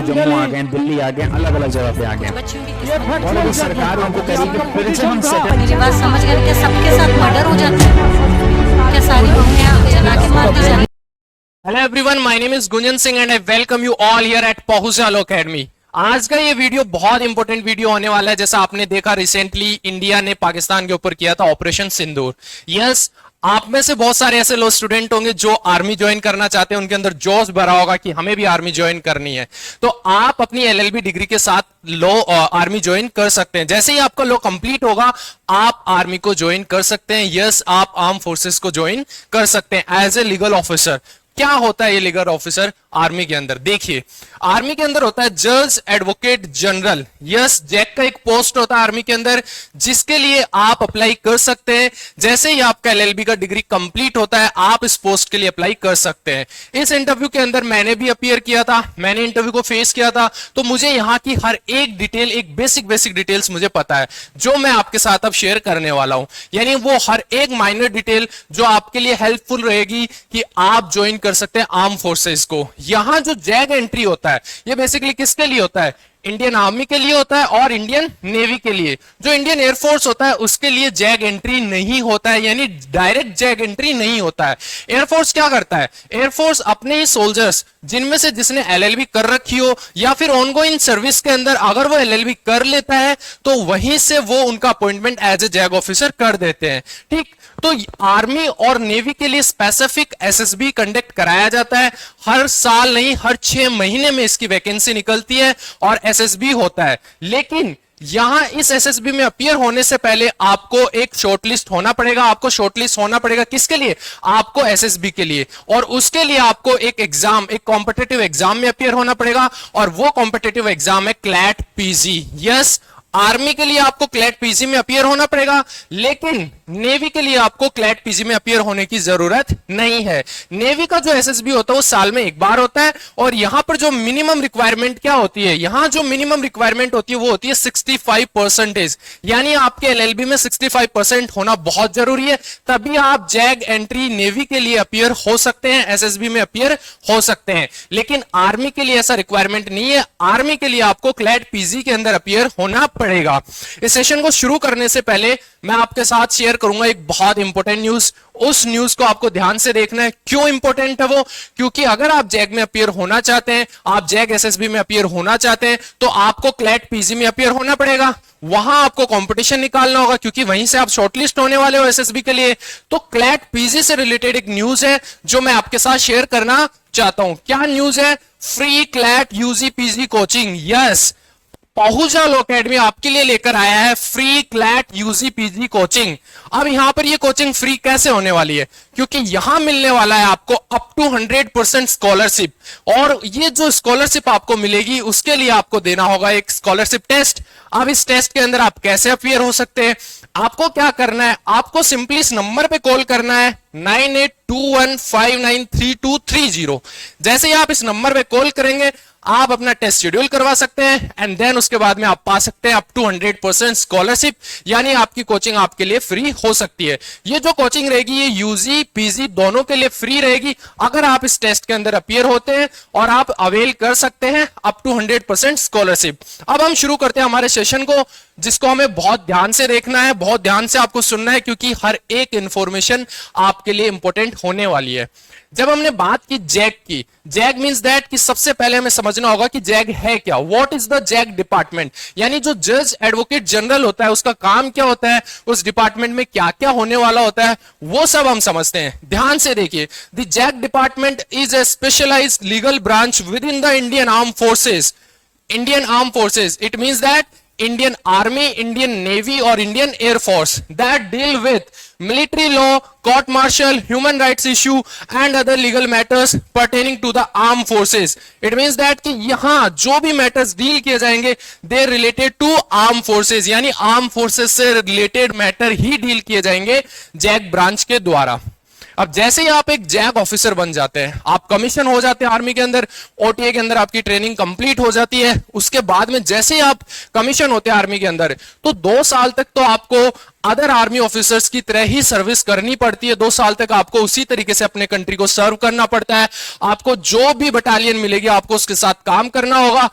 जम्मू आ गए, दिल्ली आ गए, अलग अलग जगह पे आ गए, और अभी सरकार उनको करेगी फिर से हम मेरी बात समझ गए? क्या सबके साथ मर्डर हो जाता है? क्या सारी बहुएं जला के मार दी जाती? Hello everyone, my name is Gunjan Singh and I welcome you all here at Pahuchalo Academy. आज का ये वीडियो बहुत इंपॉर्टेंट वीडियो होने वाला है। जैसा आपने देखा, रिसेंटली इंडिया ने पाकिस्तान के ऊपर किया था ऑपरेशन सिंदूर। यस, आप में से बहुत सारे ऐसे लोग स्टूडेंट होंगे जो आर्मी ज्वाइन करना चाहते हैं, उनके अंदर जोश भरा होगा कि हमें भी आर्मी ज्वाइन करनी है। तो आप अपनी एलएलबी डिग्री के साथ लॉ आर्मी ज्वाइन कर सकते हैं। जैसे ही आपका लॉ कंप्लीट होगा, आप आर्मी को ज्वाइन कर सकते हैं। यस, आप आर्म फोर्सेस को ज्वाइन कर सकते हैं एज ए लीगल ऑफिसर। क्या होता है ये लीगल ऑफिसर आर्मी के अंदर? देखिए, आर्मी के अंदर होता है जज एडवोकेट जनरल। यस, जैक का एक पोस्ट होता है आर्मी के अंदर, जिसके लिए आप अप्लाई कर सकते हैं। जैसे ही आपका एलएलबी का डिग्री कंप्लीट होता है, आप इस पोस्ट के लिए अप्लाई कर सकते हैं। इस इंटरव्यू के अंदर मैंने भी अपीयर किया था, मैंने इंटरव्यू को फेस किया था, तो मुझे यहाँ की हर एक डिटेल, एक बेसिक डिटेल्स मुझे पता है, जो मैं आपके साथ अब शेयर करने वाला हूं। यानी वो हर एक माइनर डिटेल जो आपके लिए हेल्पफुल रहेगी कि आप ज्वाइन कर सकते हैं आर्म फोर्सेस को। यहां जो जैग एंट्री होता है, ये बेसिकली किसके लिए होता है? इंडियन आर्मी के लिए होता है और इंडियन नेवी के लिए। जो इंडियन एयरफोर्स होता है उसके लिए जैग एंट्री नहीं होता है, यानी डायरेक्ट जैग एंट्री नहीं होता है। एयरफोर्स क्या करता है? एयरफोर्स अपने ही सोल्जर्स, जिनमें से जिसने एलएलबी कर रखी हो या फिर ऑनगोइंग सर्विस के अंदर अगर वो एलएलबी कर लेता है, तो वहीं से वो उनका appointment as a JAG officer कर देते हैं। ठीक, तो आर्मी और नेवी के लिए स्पेसिफिक एसएसबी कंडक्ट कराया जाता है। हर साल नहीं, हर 6 महीने में इसकी वैकेंसी निकलती है और एसएसबी होता है। लेकिन यहां इस एसएसबी में अपीयर होने से पहले आपको एक शॉर्टलिस्ट होना पड़ेगा। आपको शॉर्टलिस्ट होना पड़ेगा किसके लिए? आपको एसएसबी के लिए। और उसके लिए आपको एक एग्जाम, एक कॉम्पिटिटिव एग्जाम में अपीयर होना पड़ेगा, और वो कॉम्पिटिटिव एग्जाम है क्लैट पीजी। यस, आर्मी के लिए आपको क्लैट पीजी में अपीयर होना पड़ेगा, लेकिन नेवी के लिए आपको क्लैट पीजी में अपीयर होने की जरूरत नहीं है। नेवी का जो एसएसबी होता है वो साल में एक बार होता है, और यहां पर जो मिनिमम रिक्वायरमेंट क्या होती है? यहां जो मिनिमम रिक्वायरमेंट होती है वो होती है 65%। यानी आपके एलएलबी में 65% होना बहुत जरूरी है, तभी आप जैग एंट्री नेवी के लिए अपीयर हो सकते हैं, एसएसबी में अपीयर हो सकते हैं। लेकिन आर्मी के लिए ऐसा रिक्वायरमेंट नहीं है। आर्मी के लिए आपको क्लैट पीजी के अंदर अपीयर होना पड़ेगा। इस सेशन को शुरू करने से पहले मैं आपके साथ शेयर करूंगा एक बहुत इंपॉर्टेंट न्यूज। उस न्यूज को आपको ध्यान से देखना है। क्यों इंपॉर्टेंट है वो? क्योंकि अगर आप जैग में अपीयर होना चाहते हैं, आप जैग एसएसबी में अपीयर होना चाहते हैं, तो आपको क्लैट पीजी में अपीयर होना पड़ेगा। वहां आपको कंपटीशन निकालना होगा, क्योंकि वहीं से आप शॉर्टलिस्ट होने वाले हो एसएसबी के लिए। तो क्लैट पीजी से रिलेटेड एक न्यूज है जो मैं आपके साथ शेयर करना चाहता हूं। क्या न्यूज है? Free CLAT UG PG coaching. Yes, Pahuchalo Academy आपके लिए लेकर आया है free CLAT UG PG coaching. अब यहां पर ये कोचिंग फ्री कैसे होने वाली है? क्योंकि यहां मिलने वाला है आपको अप टू 100% स्कॉलरशिप, और ये जो स्कॉलरशिप आपको मिलेगी उसके लिए आपको देना होगा एक स्कॉलरशिप टेस्ट। अब इस टेस्ट के अंदर आप कैसे अपीयर हो सकते हैं? आपको क्या करना है? आपको सिंपली इस नंबर पे कॉल करना है 9821593230। जैसे ही आप इस नंबर पे कॉल करेंगे, आप अपना टेस्ट शेड्यूल करवा सकते हैं, एंड देन उसके बाद में आप पा सकते हैं अप टू 100% स्कॉलरशिप, यानी आपकी कोचिंग आपके लिए फ्री हो सकती है। ये जो कोचिंग रहेगी ये यूजी पीजी दोनों के लिए फ्री रहेगी, अगर आप इस टेस्ट के अंदर अपीयर होते हैं, और आप अवेल कर सकते हैं अप टू 100% स्कॉलरशिप। अब हम शुरू करते हैं हमारे सेशन को, जिसको हमें बहुत ध्यान से देखना है, बहुत ध्यान से आपको सुनना है, क्योंकि हर एक इंफॉर्मेशन आपके लिए इंपॉर्टेंट होने वाली है। जब हमने बात की जैग की, जैग मींस दैट कि सबसे पहले हमें समझना होगा कि जैग है क्या। What is the JAG department? यानी जो जज एडवोकेट जनरल होता है उसका काम क्या होता है, उस डिपार्टमेंट में क्या क्या होने वाला होता है, वो सब हम समझते हैं। ध्यान से देखिए, the JAG department is a specialised legal branch within the Indian arm forces. Indian arm forces, it means that Indian Army, Indian Navy or Indian Air Force that deal with military law, court martial, human rights issue and other legal matters pertaining to the armed forces. It means that कि यहाँ जो भी matters deal किए जाएंगे they related to armed forces, यानी armed forces से related matter ही deal किए जाएंगे जैग ब्रांच के द्वारा। अब जैसे ही आप एक जैग ऑफिसर बन जाते हैं, आप कमीशन हो जाते हैं आर्मी के अंदर, ओटीए के अंदर आपकी ट्रेनिंग कंप्लीट हो जाती है, उसके बाद में जैसे ही आप कमीशन होते हैं आर्मी के अंदर, तो 2 साल तक तो आपको अदर आर्मी ऑफिसर्स की तरह ही सर्विस करनी पड़ती है। 2 साल तक आपको उसी तरीके से अपने कंट्री को सर्व करना पड़ता है। आपको जो भी बटालियन मिलेगी आपको उसके साथ काम करना होगा।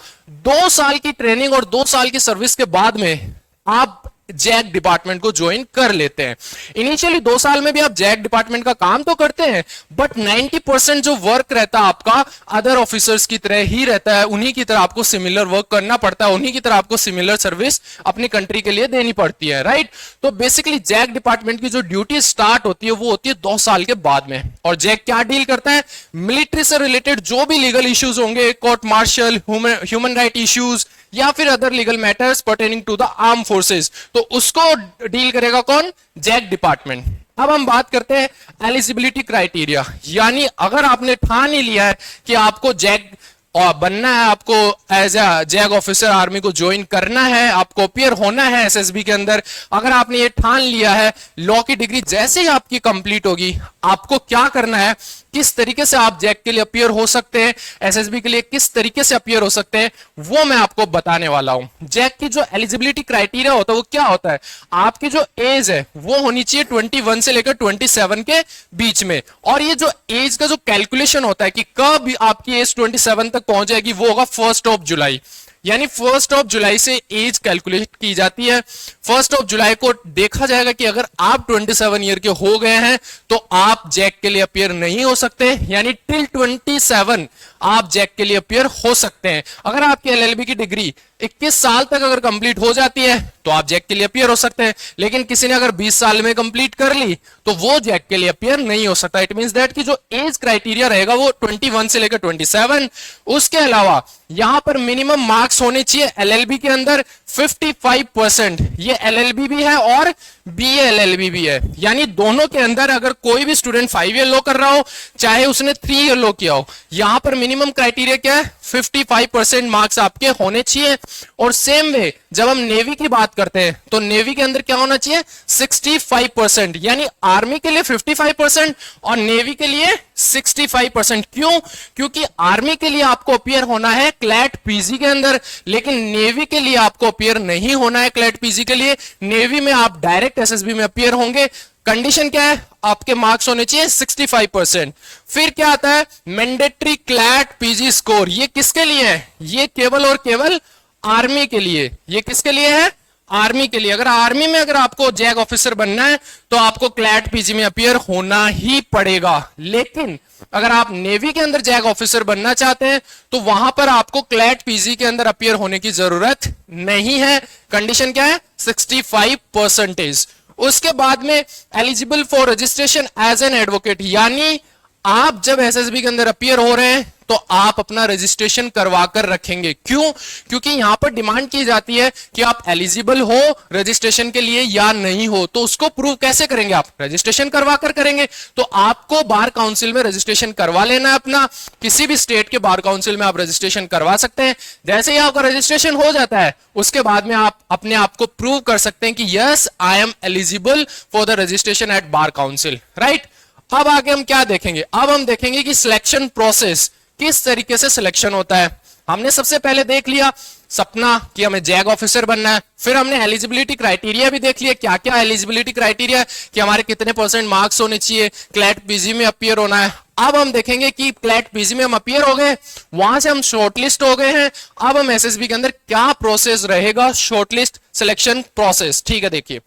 2 साल की ट्रेनिंग और 2 साल की सर्विस के बाद में आप जैग डिपार्टमेंट को ज्वाइन कर लेते हैं। इनिशियली 2 साल में भी आप जैग डिपार्टमेंट का काम तो करते हैं, बट 90% जो वर्क रहता है आपका अदर ऑफिसर्स की तरह ही रहता है। उन्हीं की तरह आपको सिमिलर वर्क करना पड़ता है, उन्हीं की तरह आपको सिमिलर सर्विस अपनी कंट्री के लिए देनी पड़ती है, राइट। तो बेसिकली जैग डिपार्टमेंट की जो ड्यूटी स्टार्ट होती है वो होती है 2 साल के बाद में। और जैग क्या डील करता है? मिलिट्री से रिलेटेड जो भी लीगल इश्यूज होंगे, court martial, human right issues या फिर other legal matters pertaining to the arm forces, तो उसको डील करेगा कौन? JAG department. अब हम बात करते हैं एलिजिबिलिटी क्राइटेरिया, यानी अगर आपने ठान ही लिया है कि आपको जैग और बनना है, आपको as a JAG officer army को ज्वाइन करना है, आपको अपीयर होना है एसएसबी के अंदर, अगर आपने ये ठान लिया है, लॉ की डिग्री जैसे ही आपकी कंप्लीट होगी, आपको क्या करना है, किस तरीके से आप जैग के लिए अपीयर हो सकते हैं, एसएसबी के लिए किस तरीके से अपीयर हो सकते हैं, वो मैं आपको बताने वाला हूं। जैग की जो एलिजिबिलिटी क्राइटेरिया होता है वो क्या होता है? आपकी जो एज है वो होनी चाहिए 21 से लेकर 27 के बीच में। और ये जो एज का जो कैलकुलेशन होता है कि कब आपकी एज 27 तक पहुंच जाएगी, वो होगा 1 जुलाई। यानी 1 जुलाई से एज कैलकुलेट की जाती है। 1 जुलाई को देखा जाएगा कि अगर आप 27 ईयर के हो गए हैं तो आप जैग के लिए अपीयर नहीं हो सकते, यानी टिल 27 आप जैग के लिए अपीयर हो सकते हैं। अगर आपकी एलएलबी की डिग्री 21 साल तक अगर कंप्लीट हो जाती है तो आप जैग के लिए अपीयर हो सकते हैं, लेकिन किसी ने अगर 20 साल में कंप्लीट कर ली तो वो जैग के लिए अपीयर नहीं हो सकता। इट मींस दैट कि जो एज क्राइटेरिया रहेगा वो 21 से लेकर 27। उसके अलावा यहां पर मिनिमम मार्क्स होने चाहिए एलएलबी के अंदर 55%। ये एलएलबी भी है और बीए एलएलबी भी है, यानी दोनों के अंदर अगर कोई भी स्टूडेंट 5 ईयर लॉ कर रहा हो चाहे उसने 3 ईयर लॉ किया हो, यहां पर मिनिमम क्राइटेरिया क्या है? 55% मार्क्स आपके होने चाहिए। और सेम वे जब हम नेवी की बात करते हैं तो नेवी के अंदर क्या होना चाहिए? 65%, यानी आर्मी के लिए 55% और नेवी के लिए 65%। क्यों? क्योंकि आर्मी के लिए आपको अपीयर होना है क्लैट पीजी के अंदर, लेकिन नेवी के लिए आपको अपीयर नहीं होना है क्लैट पीजी के लिए। नेवी में आप डायरेक्ट एसएसबी में अपीयर होंगे। कंडीशन क्या है? आपके मार्क्स होने चाहिए 65%। फिर क्या आता है? Mandatory CLAT PG score. ये किसके लिए है? ये केवल और केवल आर्मी के लिए। ये किसके लिए है? आर्मी के लिए। अगर आर्मी में अगर आपको जैग ऑफिसर बनना है तो आपको क्लैट पीजी में अपीयर होना ही पड़ेगा। लेकिन अगर आप नेवी के अंदर जैग ऑफिसर बनना चाहते हैं तो वहां पर आपको क्लैट पीजी के अंदर अपीयर होने की जरूरत नहीं है। कंडीशन क्या है? 65%। उसके बाद में eligible for registration as an advocate, यानी आप जब एसएसबी के अंदर अपीयर हो रहे हैं तो आप अपना रजिस्ट्रेशन करवा कर रखेंगे। क्यों? क्योंकि यहां पर डिमांड की जाती है कि आप एलिजिबल हो रजिस्ट्रेशन के लिए या नहीं हो। तो उसको प्रूव कैसे करेंगे? आप रजिस्ट्रेशन करवा कर करेंगे। तो आपको बार काउंसिल में रजिस्ट्रेशन करवा लेना है अपना। किसी भी स्टेट के बार काउंसिल में आप रजिस्ट्रेशन करवा सकते हैं। जैसे ही आपका रजिस्ट्रेशन हो जाता है उसके बाद में आप अपने आप को प्रूव कर सकते हैं कि yes I am eligible for the registration at bar council, right. अब आगे हम क्या देखेंगे? अब हम देखेंगे कि सिलेक्शन प्रोसेस किस तरीके से सिलेक्शन होता है। हमने सबसे पहले देख लिया सपना कि हमें जैग ऑफिसर बनना है, फिर हमने एलिजिबिलिटी क्राइटेरिया भी देख लिया, क्या क्या एलिजिबिलिटी क्राइटेरिया है कि हमारे कितने % मार्क्स होने चाहिए, क्लैट पीजी में अपीयर होना है। अब हम देखेंगे कि क्लैट पीजी में हम अपीयर हो गए, वहां से हम शॉर्टलिस्ट हो गए हैं। अब हम एसएसबी के अंदर क्या प्रोसेस रहेगा? Shortlist selection process. ठीक है, देखिए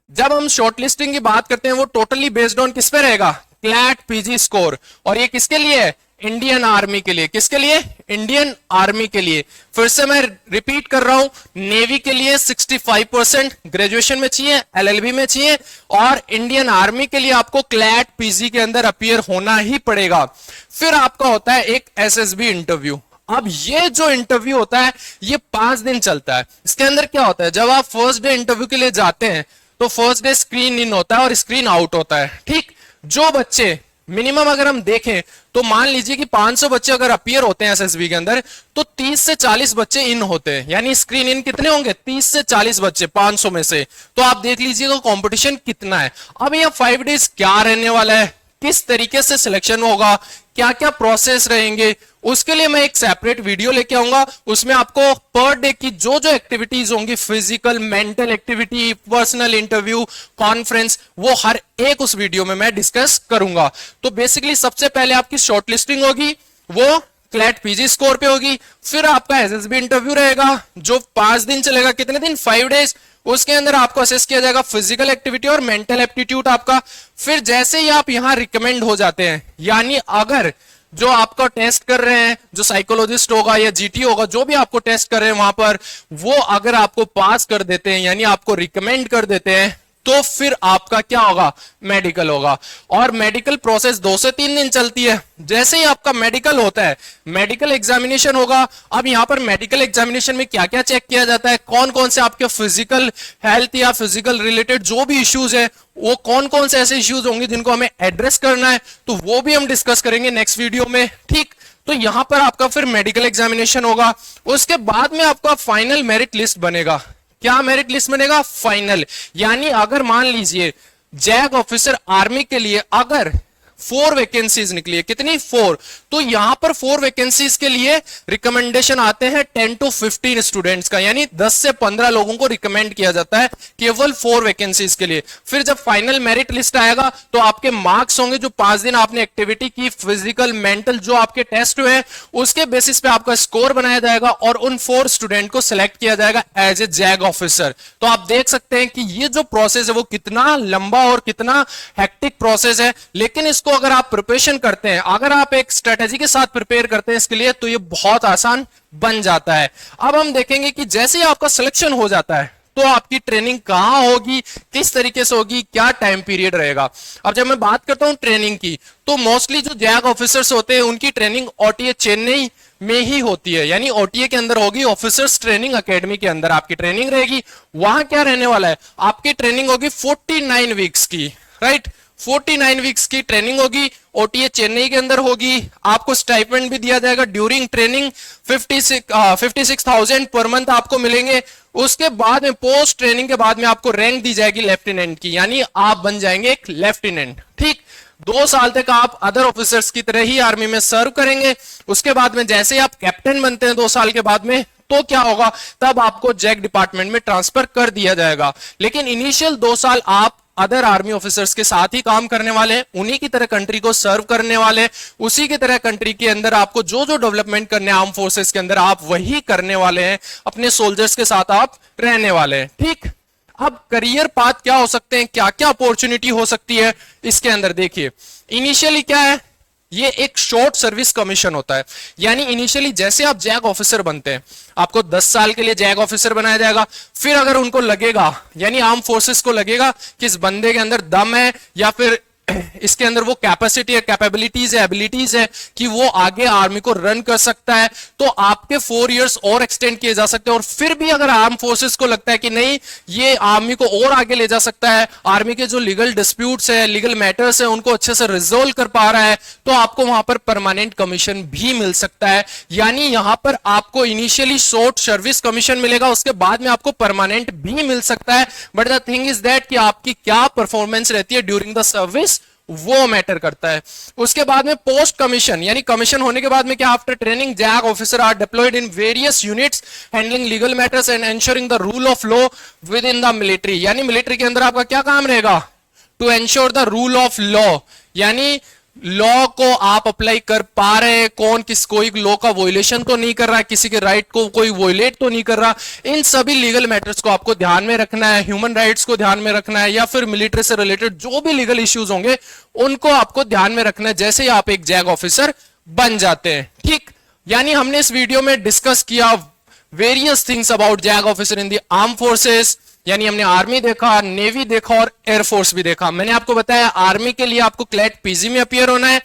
जब हम शॉर्टलिस्टिंग की बात करते हैं वो टोटली बेस्ड ऑन किस पे रहेगा? CLAT PG score. और ये किसके लिए है? इंडियन आर्मी के लिए। किसके लिए? इंडियन आर्मी के लिए। फिर से मैं रिपीट कर रहा हूं, नेवी के लिए 65% ग्रेजुएशन में चाहिए, एलएलबी में चाहिए, और इंडियन आर्मी के लिए आपको क्लैट पीजी के अंदर अपीयर होना ही पड़ेगा। फिर आपका होता है एक एसएसबी इंटरव्यू। अब ये जो इंटरव्यू होता है ये 5 दिन चलता है। इसके अंदर क्या होता है? जब आप फर्स्ट डे इंटरव्यू के लिए जाते हैं तो फर्स्ट डे स्क्रीन इन होता है और स्क्रीन आउट होता है। ठीक, जो बच्चे मिनिमम अगर हम देखें तो मान लीजिए कि 500 बच्चे अगर अपीयर होते हैं एसएसबी के अंदर, तो 30 से 40 बच्चे इन होते हैं, यानी स्क्रीन इन कितने होंगे, 30 से 40 बच्चे 500 में से। तो आप देख लीजिएगा कंपटीशन कितना है। अब यह 5 डेज क्या रहने वाला है, किस तरीके से सिलेक्शन होगा, क्या क्या प्रोसेस रहेंगे, उसके लिए मैं एक सेपरेट वीडियो लेके आऊंगा। उसमें आपको पर डे की जो जो एक्टिविटीज होंगी, physical, mental activity, personal interview, conference, वो हर एक उस वीडियो में मैं डिस्कस करूंगा। तो बेसिकली सबसे पहले आपकी शॉर्टलिस्टिंग होगी, वो क्लैट पीजी स्कोर पे होगी। फिर आपका एसएसबी इंटरव्यू रहेगा जो 5 दिन चलेगा। कितने दिन, 5 डेज। उसके अंदर आपको असेस किया जाएगा फिजिकल एक्टिविटी और मेंटल एप्टीट्यूड आपका। फिर जैसे ही आप यहां रिकमेंड हो जाते हैं, यानी अगर जो आपका टेस्ट कर रहे हैं, जो साइकोलॉजिस्ट होगा या जीटी होगा, जो भी आपको टेस्ट कर रहे हैं वहां पर, वो अगर आपको पास कर देते हैं, यानी आपको रिकमेंड कर देते हैं, तो फिर आपका क्या होगा, मेडिकल होगा। और मेडिकल प्रोसेस 2 से 3 दिन चलती है। जैसे ही आपका मेडिकल होता है, मेडिकल एग्जामिनेशन होगा। अब यहां पर मेडिकल एग्जामिनेशन में क्या क्या चेक किया जाता है, कौन कौन से आपके फिजिकल हेल्थ या फिजिकल रिलेटेड जो भी इश्यूज है, वो कौन कौन से ऐसे इश्यूज होंगे जिनको हमें एड्रेस करना है, तो वो भी हम डिस्कस करेंगे नेक्स्ट वीडियो में। ठीक, तो यहां पर आपका फिर मेडिकल एग्जामिनेशन होगा। उसके बाद में आपका फाइनल मेरिट लिस्ट बनेगा। क्या मेरिट लिस्ट बनेगा, फाइनल। यानी अगर मान लीजिए जैग ऑफिसर आर्मी के लिए अगर 4 वैकेंसीज निकली है, कितनी, 4, तो यहां पर 4 वैकेंसीज के लिए रिकमेंडेशन आते हैं 10 to 15 स्टूडेंट्स का, यानी 10 से 15 लोगों को रिकमेंड किया जाता है केवल 4 वैकेंसीज के लिए। फिर जब फाइनल मेरिट लिस्ट आएगा तो आपके मार्क्स होंगे, जो 5 दिन आपने एक्टिविटी की, फिजिकल, मेंटल, जो आपके टेस्ट हुए, उसके बेसिस पे आपका स्कोर बनाया जाएगा और उन 4 स्टूडेंट को सिलेक्ट किया जाएगा एज ए जैग ऑफिसर। तो आप देख सकते हैं कि ये जो प्रोसेस है वो कितना लंबा और कितना हेक्टिक प्रोसेस है, लेकिन इसको अगर आप प्रिपरेशन करते हैं, अगर आप एक स्ट्रेटेजी के साथ प्रिपेयर करते हैं इसके लिए, तो ये बहुत आसान बन जाता है। अब हम देखेंगे कि जैसे ही आपका सिलेक्शन हो जाता है तो आपकी ट्रेनिंग कहां होगी, किस तरीके से होगी, क्या टाइम पीरियड रहेगा। अब जब मैं बात करता हूं ट्रेनिंग की, तो मोस्टली जो जैग ऑफिसर्स होते हैं उनकी ट्रेनिंग ओटीए चेन्नई में ही होती है, यानी ओटीए के अंदर होगी, ऑफिसर्स ट्रेनिंग एकेडमी के अंदर आपकी ट्रेनिंग रहेगी। वहां क्या रहने वाला है, आपकी ट्रेनिंग होगी 49 वीक्स की, राइट, 49 वीक्स की ट्रेनिंग होगी, ओटीए चेन्नई के अंदर होगी। आपको स्टाइपेंड भी दिया जाएगा ड्यूरिंग ट्रेनिंग, 56,000 पर मंथ आपको मिलेंगे। उसके बाद में पोस्ट ट्रेनिंग के बाद में आपको रैंक दी जाएगी लेफ्टिनेंट की, यानी आप बन जाएंगे एक लेफ्टिनेंट। ठीक, 2 साल तक आप अदर ऑफिसर्स की तरह ही आर्मी में सर्व करेंगे। उसके बाद में जैसे ही आप कैप्टन बनते हैं 2 साल के बाद में, तो क्या होगा, तब आपको जैग डिपार्टमेंट में ट्रांसफर कर दिया जाएगा। लेकिन इनिशियल 2 साल आप अदर आर्मी ऑफिसर्स के साथ ही काम करने वाले हैं, उन्हीं की तरह कंट्री को सर्व करने वाले हैं, उसी की तरह कंट्री के अंदर आपको जो जो डेवलपमेंट करने आर्म फोर्सेस के अंदर आप वही करने वाले हैं, अपने सोल्जर्स के साथ आप रहने वाले हैं। ठीक, अब करियर पाथ क्या हो सकते हैं, क्या क्या अपॉर्चुनिटी हो सकती है इसके अंदर, देखिए इनिशियली क्या है, ये एक शॉर्ट सर्विस कमीशन होता है। यानी इनिशियली जैसे आप जैग ऑफिसर बनते हैं, आपको 10 साल के लिए जैग ऑफिसर बनाया जाएगा। फिर अगर उनको लगेगा, यानी आर्म फोर्सेस को लगेगा कि इस बंदे के अंदर दम है, या फिर इसके अंदर वो कैपेसिटी है, कैपेबिलिटीज है, एबिलिटीज है कि वो आगे आर्मी को रन कर सकता है, तो आपके 4 इयर्स और एक्सटेंड किए जा सकते हैं। और फिर भी अगर आर्म फोर्सेस को लगता है कि नहीं, ये आर्मी को और आगे ले जा सकता है, आर्मी के जो लीगल डिस्प्यूट्स है, लीगल मैटर्स है, उनको अच्छे से रिजोल्व कर पा रहा है, तो आपको वहां पर परमानेंट कमीशन भी मिल सकता है। यानी यहां पर आपको इनिशियली शॉर्ट सर्विस कमीशन मिलेगा, उसके बाद में आपको परमानेंट भी मिल सकता है। But the thing is that कि आपकी क्या परफॉर्मेंस रहती है ड्यूरिंग द सर्विस, वो मैटर करता है। उसके बाद में पोस्ट कमीशन, यानी कमीशन होने के बाद में क्या, after training JAG officer are deployed in various units handling legal matters and ensuring the rule of law within the military. यानी मिलिट्री के अंदर आपका क्या काम रहेगा, to ensure the rule of law, यानी लॉ को आप अप्लाई कर पा रहे हैं, कौन किस, कोई लॉ का वोलेशन तो नहीं कर रहा है, किसी के राइट को कोई वोलेट तो नहीं कर रहा। इन सभी लीगल मैटर्स को आपको ध्यान में रखना है, ह्यूमन राइट्स को ध्यान में रखना है, या फिर मिलिट्री से रिलेटेड जो भी लीगल इश्यूज होंगे उनको आपको ध्यान में रखना है जैसे ही आप एक जैग ऑफिसर बन जाते हैं। ठीक, यानी हमने इस वीडियो में डिस्कस किया various things about zag officer in the arm forces, यानी हमने आर्मी देखा, नेवी देखा और एयरफोर्स भी देखा। मैंने आपको बताया आर्मी के लिए आपको क्लैट पीजी में अपीयर होना है,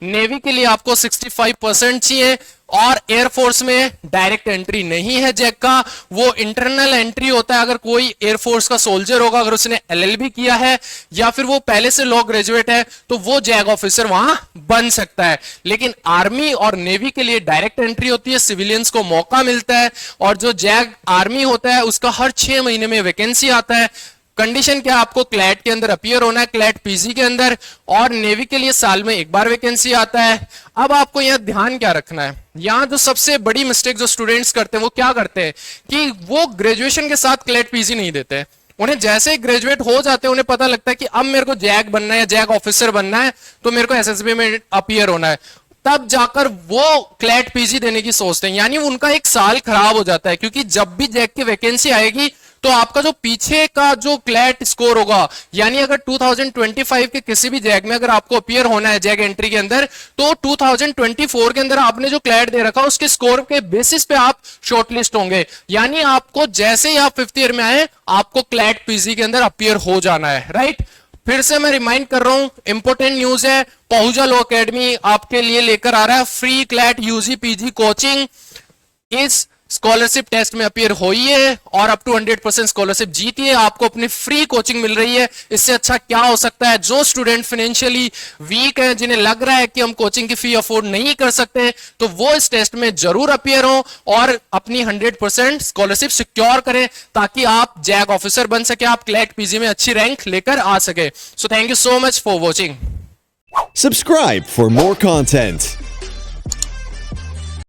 नेवी के लिए आपको 65% चाहिए, और एयरफोर्स में डायरेक्ट एंट्री नहीं है जैक का, वो इंटरनल एंट्री होता है। अगर कोई एयरफोर्स का सोल्जर होगा, अगर उसने एलएलबी किया है या फिर वो पहले से लॉ ग्रेजुएट है, तो वो जैग ऑफिसर वहां बन सकता है। लेकिन आर्मी और नेवी के लिए डायरेक्ट एंट्री होती है, सिविलियंस को मौका मिलता है। और जो जैग आर्मी होता है उसका हर 6 महीने में वैकेंसी आता है। कंडीशन क्या, आपको क्लैट के अंदर अपीयर होना है, क्लैट पीजी के अंदर, और नेवी के लिए साल में एक बार वैकेंसी आता है। अब आपको यहां ध्यान क्या रखना है, यहां जो सबसे बड़ी मिस्टेक जो स्टूडेंट्स करते हैं वो क्या करते हैं कि वो ग्रेजुएशन के साथ क्लैट पीजी नहीं देते। उन्हें जैसे ही ग्रेजुएट हो जाते हैं उन्हें पता लगता है कि अब मेरे को जैग बनना है या जैग ऑफिसर बनना है, तो मेरे को एसएसबी में अपीयर होना है। तब जाकर वो क्लैट पीजी देने की सोचते हैं, यानी उनका एक साल खराब हो जाता है। क्योंकि जब भी जैग की वैकेंसी आएगी तो आपका जो पीछे का जो क्लैट स्कोर होगा, यानी अगर 2025 के किसी भी जैग में अगर आपको अपीयर होना है जैग एंट्री के अंदर, तो 2024 के अंदर आपने जो क्लैट दे रखा उसके स्कोर के बेसिस पे आप शॉर्टलिस्ट होंगे। यानी आपको जैसे ही आप 5th ईयर में आए, आपको क्लैट पीजी के अंदर अपीयर हो जाना है, राइट। फिर से मैं रिमाइंड कर रहा हूं, इंपॉर्टेंट न्यूज है, पहुजा लॉ एकेडमी आपके लिए लेकर आ रहा है free CLAT UG PG coaching. इस स्कॉलरशिप टेस्ट में अपीयर होइए और अप टू 100% स्कॉलरशिप जीतिए, आपको अपनी फ्री कोचिंग मिल रही है। इससे अच्छा क्या हो सकता है। जो स्टूडेंट फाइनेंशियली वीक है, जिन्हें लग रहा है कि हम कोचिंग की फी अफोर्ड नहीं कर सकते, तो वो इस टेस्ट में जरूर अपीयर हो और अपनी 100% स्कॉलरशिप सिक्योर करें, ताकि आप जैग ऑफिसर बन सके, आप क्लैट पीजी में अच्छी रैंक लेकर आ सके। So thank you so much for watching. Subscribe for more content.